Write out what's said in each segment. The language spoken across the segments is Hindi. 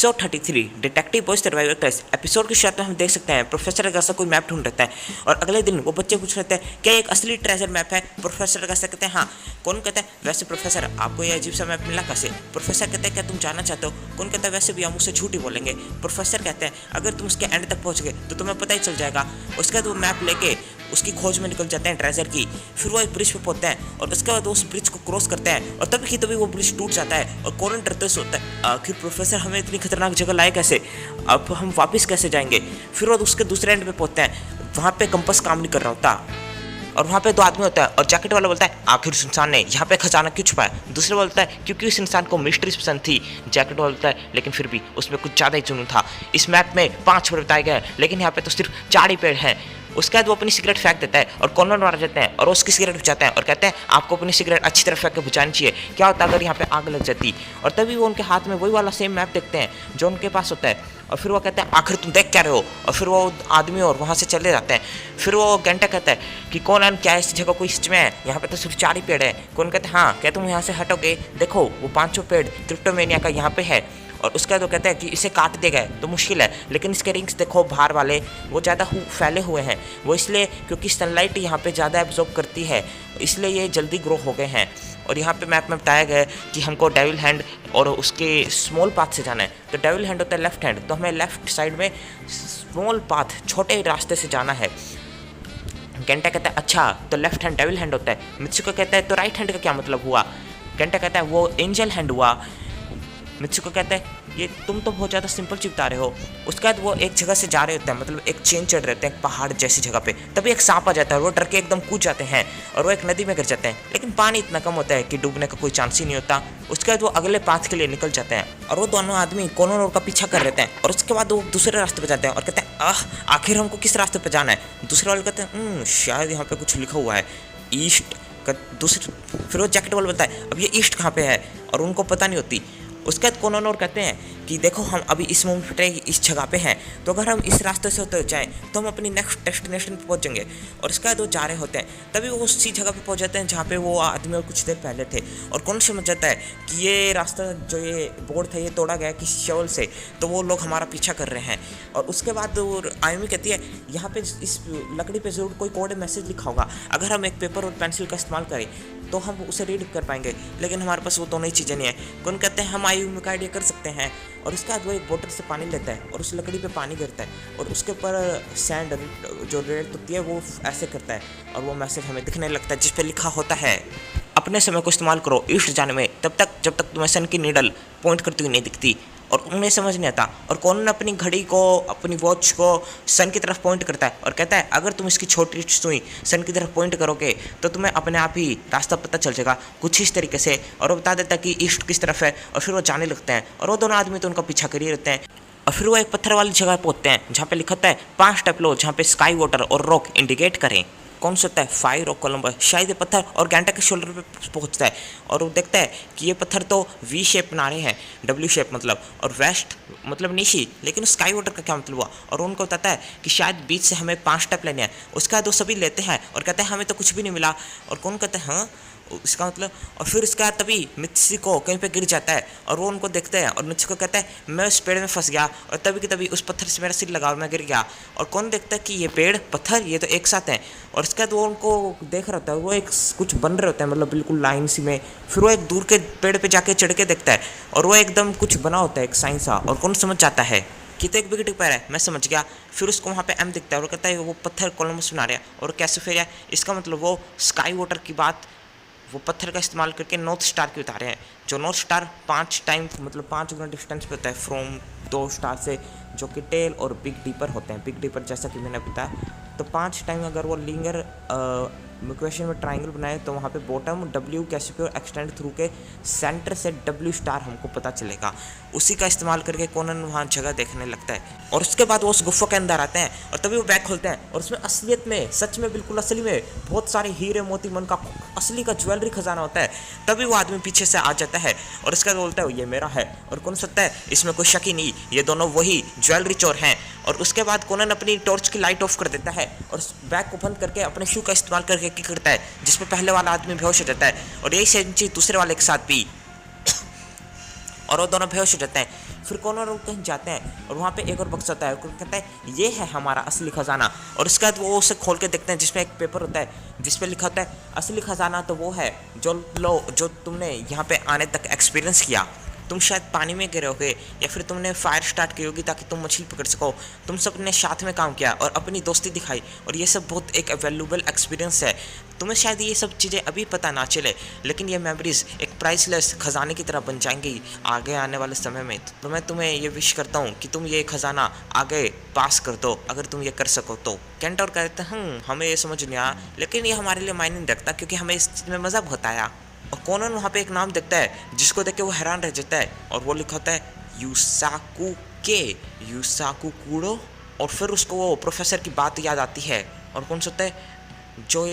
Episode 33 detective boys survival class. Episode की शुरुआत में हम देख सकते हैं प्रोफेसर अगासा कोई मैप ढूंढ रहता है और अगले दिन वो बच्चे पूछ रहे थे क्या एक असली ट्रेजर मैप है। प्रोफेसर अगासा कहते हैं हाँ। कौन कहता है वैसे प्रोफेसर आपको ये अजीब सा मैप मिला कैसे। प्रोफेसर कहते हैं क्या तुम जानना चाहते हो। कौन कहता है वैसे भी हम उससे झूठ ही बोलेंगे। प्रोफेसर कहते हैं अगर तुम उसके एंड तक पहुंच गए तो तुम्हें पता ही चल जाएगा। उसके बाद वो मैप लेके उसकी खोज में निकल जाते हैं ट्रेजर की। फिर वो एक ब्रिज पे पहुंचते हैं और उसके बाद उस ब्रिज को क्रॉस करते हैं और तभी की तभी वो ब्रिज टूट जाता है और कॉर्न डरते से होता है आखिर प्रोफेसर हमें इतनी खतरनाक जगह लाए कैसे, अब हम वापस कैसे जाएंगे। फिर वो उसके दूसरे एंड पे पहुंचते हैं, वहाँ पे कंपास काम नहीं कर रहा होता और वहाँ पे दो आदमी होता है और जैकेट वाला बोलता है आखिर उस इंसान ने यहाँ पे खजाना क्यों छुपाया। दूसरा बोलता है क्योंकि उस इंसान को मिस्ट्रीज पसंद थी। जैकेट वाला बोलता है लेकिन फिर भी उसमें कुछ ज़्यादा ही जुनून था। इस मैप में 5 पेड़ बताए गए हैं लेकिन यहाँ पे तो सिर्फ 4 ही पेड़ हैं। उसके बाद वो अपनी सिगरेट फेंक देता है और कॉर्नर मार जाते हैं और उसकी सिगरेट बुझाते हैं और कहते हैं आपको अपनी सिगरेट अच्छी तरह फेंक के बुझानी चाहिए, क्या होता अगर यहाँ पे आग लग जाती। और तभी वो उनके हाथ में वही वाला सेम मैप देखते हैं जो उनके पास होता है और फिर वो कहते हैं आखिर तुम देख क्या रहे हो। और फिर वो आदमी और वहाँ से चले जाते हैं। फिर वो घंटा कहता है कि कौन क्या इस जगह कोई सच में है, यहाँ पे तो सिर्फ 4 ही पेड़ है। कौन कहते हैं हाँ क्या तुम यहाँ से हटोगे, देखो वो 5 पेड़ क्रिप्टोमेनिया का यहाँ पे है। और उसके बाद वो कहते हैं कि इसे काट दिया गया तो मुश्किल है लेकिन इसके रिंग्स देखो बाहर वाले वो ज़्यादा फैले हुए हैं, वो इसलिए क्योंकि सनलाइट यहाँ पे ज़्यादा एब्जॉर्ब करती है इसलिए ये जल्दी ग्रो हो गए हैं। और यहाँ पे मैप में बताया गया है कि हमको डेविल हैंड और उसके स्मॉल पाथ से जाना है। तो डेविल हैंड होता है लेफ्ट हैंड, तो हमें लेफ्ट साइड में स्मॉल पाथ छोटे रास्ते से जाना है। घंटा कहता है अच्छा तो लेफ्ट हैंड डेविल हैंड होता है। मित्सुको कहता है तो राइट हैंड का क्या मतलब हुआ। घंटा कहता है वो एंजल हैंड हुआ। मित्सुको कहता है ये तुम तो बहुत ज़्यादा सिंपल चीज बता रहे हो। उसके बाद वो एक जगह से जा रहे होते हैं, मतलब एक चेन चढ़ रहे होते हैं एक पहाड़ जैसी जगह पे। तभी एक सांप आ जाता है और वो डर के एकदम कूद जाते हैं और वो एक नदी में गिर जाते हैं लेकिन पानी इतना कम होता है कि डूबने का कोई चांस ही नहीं होता। उसके बाद वो अगले पाथ के लिए निकल जाते हैं और वो दोनों आदमी कॉर्नर रोड का पीछा कर लेते हैं और उसके बाद वो दूसरे रास्ते पे जाते हैं और कहते हैं आखिर हमको किस रास्ते पे जाना है। दूसरे वाले कहते हैं शायद यहाँ पे कुछ लिखा हुआ है ईस्ट का। दूसरे फिर वो जैकेट वाला बताता है अब ये ईस्ट कहाँ पे है और उनको पता नहीं होती। उसके बाद कॉर्नर और कहते हैं कि देखो हम अभी इस मोमेंट पे इस जगह पे हैं तो अगर हम इस रास्ते से होते जाएं तो हम अपनी नेक्स्ट डेस्टिनेशन पे पहुंच जाएंगे। और उसके बाद वो जा रहे होते हैं तभी वो उसी जगह पे पहुंच जाते हैं जहाँ पे वो आदमी और कुछ देर पहले थे। और कौन समझ जाता है कि ये रास्ता जो ये बोर्ड था ये तोड़ा गया किसी शवल से, तो वो लोग हमारा पीछा कर रहे हैं। और उसके बाद आयमी कहती है यहाँ पे इस लकड़ी पे जरूर कोई कोड मैसेज लिखा होगा, अगर हम एक पेपर और पेंसिल का इस्तेमाल करें तो हम उसे रीड कर पाएंगे लेकिन हमारे पास वो दोनों ही चीज़ें नहीं है। कौन कहते हैं हम आयु का आइडिया कर सकते हैं। और उसके बाद वो एक बोतल से पानी लेता है और उस लकड़ी पे पानी गिरता है और उसके ऊपर सैंड जो रेत होती है वो ऐसे करता है और वो मैसेज हमें दिखने लगता है जिस पे लिखा होता है अपने समय को इस्तेमाल करो ईस्ट जाने में तब तक जब तक तुम्हें सन की नीडल पॉइंट करती हुई नहीं दिखती। और उन्हें समझ नहीं आता और कौन अपनी घड़ी को अपनी वॉच को सन की तरफ पॉइंट करता है और कहता है अगर तुम इसकी छोटी सुई सन की तरफ पॉइंट करोगे तो तुम्हें अपने आप ही रास्ता पता चल जाएगा कुछ इस तरीके से। और वो बता देता है कि ईस्ट किस तरफ है और फिर वो जाने लगते हैं और वो दोनों आदमी तो उनका पीछा कर ही रहते हैं। और फिर वो एक पत्थर वाली जगह पहुंचते हैं जहाँ पे लिखा होता है 5 स्टेप लो जहाँ पे स्काई वाटर और रॉक इंडिकेट करें। कौन सा होता है फायर और कोलंबस शायद ये पत्थर और गैंटा के शोल्डर पे पहुंचता है और वो देखता है कि ये पत्थर तो वी शेप बना रहे हैं, डब्ल्यू शेप मतलब, और वेस्ट मतलब नीची, लेकिन स्काई वाटर का क्या मतलब हुआ। और उनको बताता है कि शायद बीच से हमें 5 स्टेप लेने हैं। उसके बाद वो सभी लेते हैं और कहते हैं हमें तो कुछ भी नहीं मिला। और कौन कहता है हाँ इसका मतलब। और फिर उसके बाद तभी मित्सुको कहीं पे गिर जाता है और वो उनको देखते हैं और मित्सुको कहता है मैं उस पेड़ में फंस गया और तभी कि तभी उस पत्थर से मेरा सिर लगा और मैं गिर गया। और कौन देखता है कि ये पेड़ पत्थर ये तो एक साथ हैं। और उसके बाद वो उनको देख रहा होता है, वो एक कुछ बन रहे होते हैं मतलब बिल्कुल लाइन सी में। फिर वो एक दूर के पेड़ पर जाके चढ़ के देखता है और वो एकदम कुछ बना होता है एक साइन सा। और कौन समझ जाता है कि तो एक बिग पैर है, मैं समझ गया। फिर उसको वहाँ पे एम दिखता है और कहता है वो पत्थर कोलंबस बना रहा है और कैसे फिर है इसका मतलब वो स्काई वाटर की बात वो पत्थर का इस्तेमाल करके नॉर्थ स्टार की बता रहे हैं। जो नॉर्थ स्टार 5 टाइम मतलब 5 गुना डिस्टेंस पे होता है फ्रॉम 2 स्टार से, जो कि टेल और बिग डीपर होते हैं। बिग डीपर जैसा कि मैंने बताया तो 5 टाइम अगर वो लिंगर इक्वेशन में ट्राइंगल बनाए तो वहाँ पे बॉटम W कैसिपियर एक्सटेंड थ्रू के सेंटर से W स्टार हमको पता चलेगा। उसी का इस्तेमाल करके कोनन वहाँ जगह देखने लगता है। और उसके बाद वो उस गुफा के अंदर आते हैं और तभी वो बैग खोलते हैं और उसमें असलियत में सच में बिल्कुल असली में बहुत सारे हीरे मोती मन का असली का ज्वेलरी खजाना होता है। तभी वो आदमी पीछे से आ जाता है और उसके बाद बोलता है ये मेरा है। और कौन सकता है इसमें कोई शक ही नहीं, ये दोनों वही ज्वेलरी चोर हैं। और उसके बाद कोनन अपनी टॉर्च की लाइट ऑफ कर देता है और बैग को बंद करके अपने शू का इस्तेमाल करके किक करता है जिसमें पहले वाला आदमी बेहोश हो जाता है और यही सेम चीज दूसरे वाले के साथ भी। और वो दोनों बेहोश हो जाते हैं। फिर कोनोन कहीं जाते हैं और वहाँ पे एक और बक्सा होता है, कहता है ये है हमारा असली खजाना। और उसके बाद वो उसे खोल के देखते हैं जिसमें एक पेपर होता है जिस पे लिखा होता है असली खजाना तो वो है जो तुमने यहाँ पे आने तक एक्सपीरियंस किया। तुम शायद पानी में गिरे होगे या फिर तुमने फायर स्टार्ट की होगी ताकि तुम मछली पकड़ सको। तुम सब ने साथ में काम किया और अपनी दोस्ती दिखाई और ये सब बहुत एक वैल्यूबल एक्सपीरियंस है। तुम्हें शायद ये सब चीज़ें अभी पता ना चले, लेकिन ये मेमोरीज एक प्राइसलेस खजाने की तरह बन जाएंगी आगे आने वाले समय में। तो मैं तुम्हें ये विश करता हूँ कि तुम ये खजाना आगे पास कर दो अगर तुम ये कर सको तो। कैंटोर कहते हैं हमें ये समझ नहीं आया, लेकिन ये हमारे लिए मायने नहीं रखता क्योंकि हमें इस चीज़ में मज़ा बहुत आया। और कोनन वहाँ पे एक नाम देखता है जिसको देख के वो हैरान रह जाता है और वो लिखा होता है यूसाकू कूड़ो। और फिर उसको वो प्रोफेसर की बात याद आती है और कौन सोचता है जो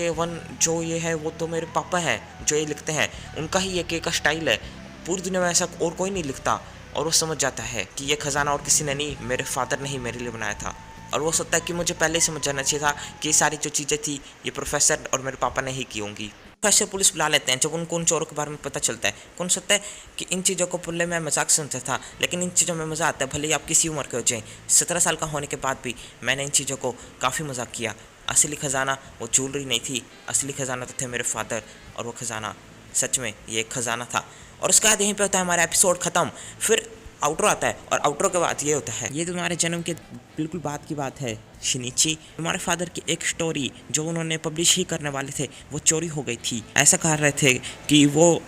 ये है वो तो मेरे पापा हैं जो ये लिखते हैं, उनका ही ये का स्टाइल है, पूरी दुनिया में ऐसा और कोई नहीं लिखता। और वो समझ जाता है कि ये खजाना और किसी ने नहीं, मेरे फादर ने ही मेरे लिए बनाया था। और वो सोचता है कि मुझे पहले ही समझ जाना चाहिए था कि ये सारी जो चीज़ें थी ये प्रोफेसर और मेरे पापा ने ही की होंगी। प्रोफेसर पुलिस बुला लेते हैं जब उनको उन चोरों के बारे में पता चलता है। कौन सोचता है कि इन चीज़ों को पहले मैं मजाक समझता था, लेकिन इन चीज़ों में मज़ा आता है भले ही आप किसी उम्र के हो जाएं। 17 साल का होने के बाद भी मैंने इन चीज़ों को काफ़ी मजाक किया। असली खजाना वो ज्वेलरी नहीं थी, असली खजाना तो थे मेरे फादर, और वो खजाना सच में ये एक खजाना था। और उसके बाद यहीं पे होता है हमारा एपिसोड ख़त्म। फिर आउटरो आता है और आउटरो के बाद ये होता है ये तुम्हारे जन्म के बिल्कुल बाद की बात है शिनिची। तुम्हारे फादर की एक स्टोरी जो उन्होंने पब्लिश ही करने वाले थे वो चोरी हो गई थी। ऐसा कह रहे थे कि वो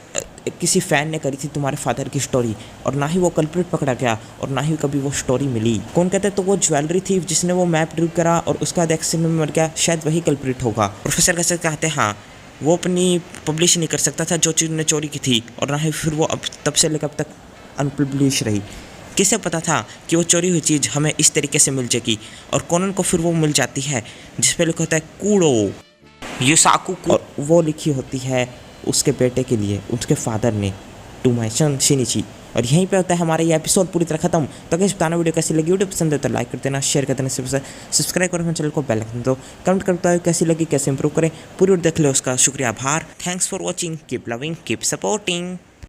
किसी फ़ैन ने करी थी तुम्हारे फादर की स्टोरी, और ना ही वो कल्प्रिट पकड़ा गया और ना ही कभी वो स्टोरी मिली। कौन कहते तो वो ज्वेलरी थी जिसने वो मैप ड्रिव करा और उसका बाद एक्सीडेंट में मर गया, शायद वही कल्प्रिट होगा। प्रोफेसर कैसे कहते हैं हाँ वो अपनी पब्लिश नहीं कर सकता था जो चीज़ ने चोरी की थी, और ना ही फिर वो अब तब से लेकर अब तक अनपब्लिश रही। किसे पता था कि वो चोरी हुई चीज़ हमें इस तरीके से मिल जाएगी। और कोनन को फिर वो मिल जाती है जिस पे लिखा होता है कूड़ो यूसाकू, और वो लिखी होती है उसके बेटे के लिए उसके फादर ने, टू माय सन शिनिची। और यहीं पे होता है हमारा ये एपिसोड पूरी तरह खत्म। तो कैसे बताना वीडियो कैसी लगी, वीडियो पसंद है तो लाइक कर देना, शेयर कर देना, सब्सक्राइब करो मेरे चैनल को, बेल आइकन दो, कमेंट कर बताओ कैसी लगी, कैसे इंप्रूव करें, पूरी वीडियो देख लो उसका शुक्रिया आभार। Thanks for watching, keep loving, keep supporting.